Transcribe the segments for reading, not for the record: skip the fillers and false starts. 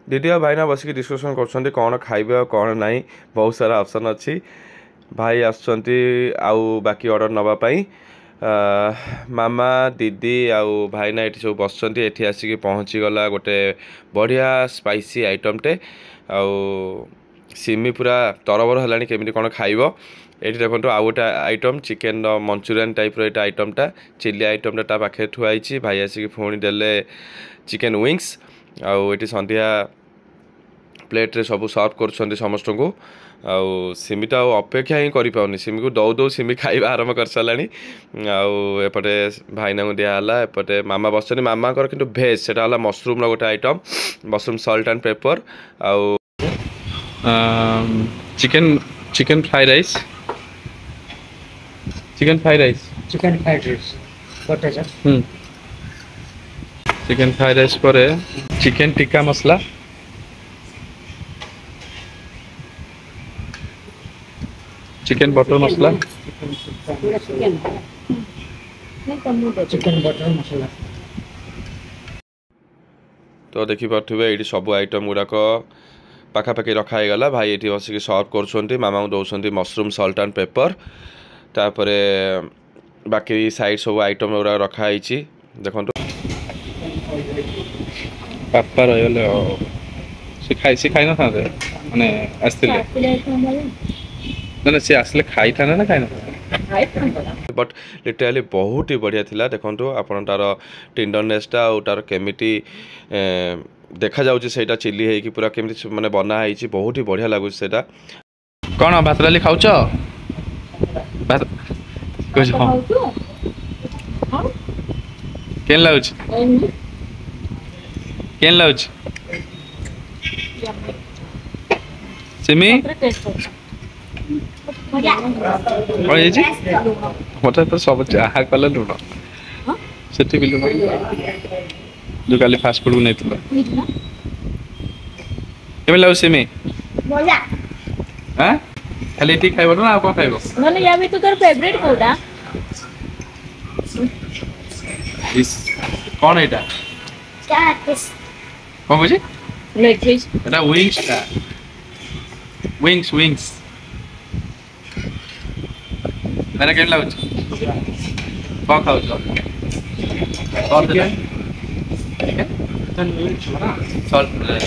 दीदी और भाई ना बसिक डिस्कसन कर कौन खाइबे और कौन नहीं बहुत सारा ऑप्शन अच्छी भाई आसुँच आउ बाकी ऑर्डर नवापाई मामा दीदी आउ भाई ना ये सब बस ये आसिक पहुँची गला गोटे बढ़िया स्पाइसी आइटमटे आउ सिमी पूरा तरबर है केमी कौन खाइब ये देखो आउ गोटे आइटम चिकेन मंचूरियन टाइप रहा आइटमटा चिली आइटमटा पाखे थुआई भाई आसिक पुणी देले चिकेन विंग्स आउ ये संध्या प्लेट्रे सब सर्व कर समस्त को आउ सिमी तो अपेक्षा ही करें सिमी को दौ दौ सिमी खाଇବା आरंभ कर साराणी आउपटे भाईना को दिहला एपटे मामा बस मामा कि भेज से मसरूम गोटे item mushroom salt and pepper आउ chicken chicken fried rice chicken fried rice chicken fried rice पर chicken tikka masala chicken butter मसला तो देखी पारे ये सब आइटम गुड़ाक पाखापाखि रखाई गला भाई ये बसिक सर्व कर मामा को दौरान मसरूम सल्ट एंड पेपर तापर बाकी साइड सब आइटम गुड़ा रखाई देखो पापा रही सी खाई ना माने ना सी आसले खाई था ना खाई ना बट लिटराली बहुत ही बढ़िया थिला देखो आपन तार टेंडरनेसटा और तार केमिटी देखा जाउची सेटा चिल्ली है कि पूरा केमिटी माने बना है बहुत ही बढ़िया लागु सेटा कौन भात डाली खाउछ भात कुछ हां केन लाउछ केन लाउछ सिमी मत तो सब जहाँ कल लुण से भी लुण जो काली फास्ट फूड को नहीं लगे सिमी हाँ खाली ये खाइब ना कौन खाइब नले या भी तो तोर फेवरेट कोडा कौन एटा कौन बुझी लेग पीस एटा विंग्स टा विंग्स विंग्स मैंने केम लागु कौन खाऊ कौन दिला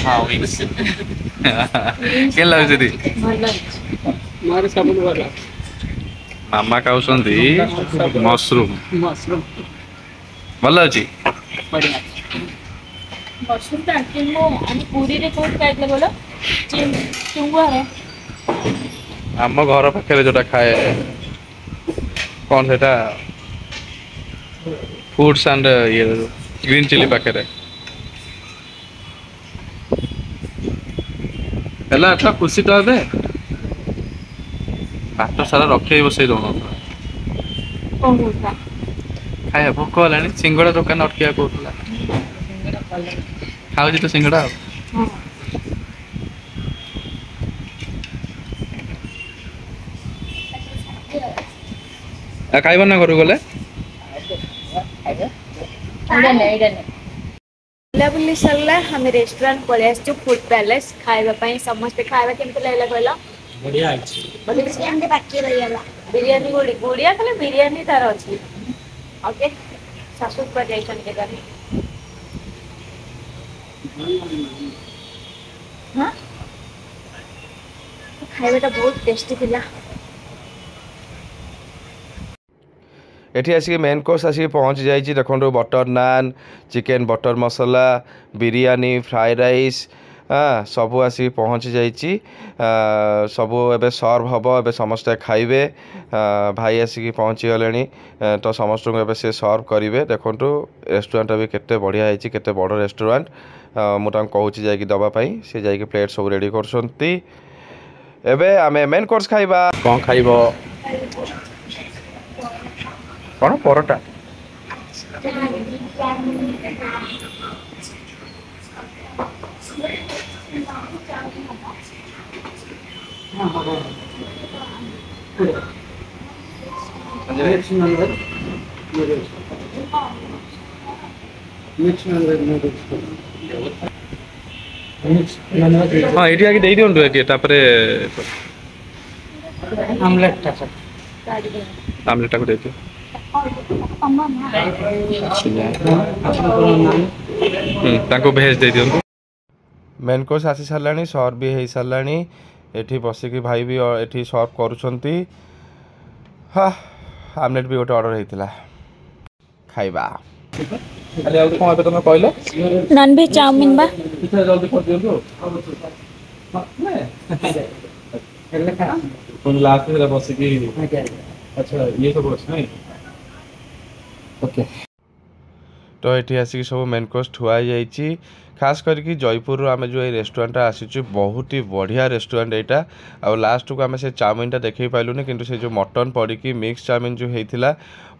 हाँ विंग्स केम लागु दी मारे साबुन वाला मामा खाउछंती मशरूम मशरूम भल अछि बढ़िया मशरूम ता कि मो अनि पूरी रे कोट खाइले बोलो चुंगुआ रे आम घर पाखे जोटा खाए कौन से फूड्स एंड ये ग्रीन चिली पाखे खुशी तो ए भात सारा रखे बसई दौन खाए भोक है सिंगड़ा दुकान अटकिया कहला खाऊ तो सिंगड़ा खाइब ना घर गले बुलाबुली सरला हम रेस्टोरेंट पळे आछू फूड पैलेस खाइबा पई समस्त खाइबा केमते लागला कहला बढ़िया अछि बिरयानी बाकी रहिला बिरयानी गुड़िया खाली बिरयानी तार अछि ओके सासु पर जाइछन के गानी हां खाइबाटा बहुत टेस्टी थिला एठी आसिक मेन कोर्स आसिक पहुँच जाइए देखो बटर नान चिकेन बटर मसला बिरयानी फ्राइड राइस हाँ सबू आसिक पहुँच जाइए सबू एबे सर्व हम एबे समस्ते खाइबे भाई आसिक पहुँची गले तो समस्त को एबे से सर्व करेंगे देखो रेस्टोरेंट भी केते बढ़िया है केते बड़ रेस्टोरेंट मुझे कहूँ जाकि दवापाई सी जा प्लेट सब रेडी कर आमे मेन कोर्स खाइबा कौन खाइब कौन परोटा हाँ ये आगे दे दिंतु ये तापरे आमलेट आमलेट को दे दियो ताको भेज दे दियो मेन कोर्स आसी सारानी सर्व भी हो सारानी एठी बसिकी भाई भी एठी सर्व करूछंती हाँ आमलेट भी गोटे ऑर्डर होता खाइबा खाली आउ कोन एबे तुम कहलो नॉन वेज चाउमीन बा इतना जल्दी कर दियो तो लास्ट में बसिकी अच्छा ये सब अछि नहीं ओके तो ये आसिक सब मेन कोर्स ठुआ जाइए खास करके जयपुर आम जो रेस्टोरेंट आसी बहुत ही बढ़िया रेस्टोरेंट यहाँ आ लास्ट को आम से चाउमिन देखे पाइलुनी किंतु से जो मटन पड़ी मिक्स चाउमिन जो होता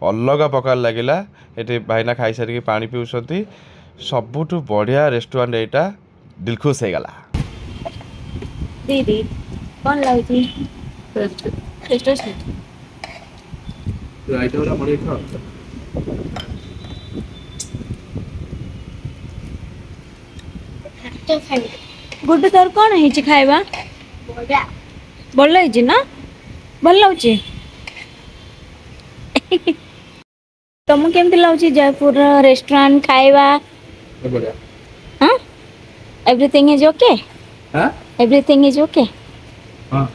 अलग प्रकार लगिला ये भाईना खाई सारिकी पानी पिउछंती सबुठु बढ़िया रेस्टोरेंट यहाँ दिल खुश हो गला दीदी कौन लाउची टेस्ट अछि आइटम वाला बढ़िया तो खाइ गुड तोर कौन है खाइबा बोला बोल है ना भल लाउची तुम केमती लाउची जयपुर रेस्टोरेंट खाइबा बढ़िया हाँ एवरीथिंग इज ओके हां एवरीथिंग इज ओके हां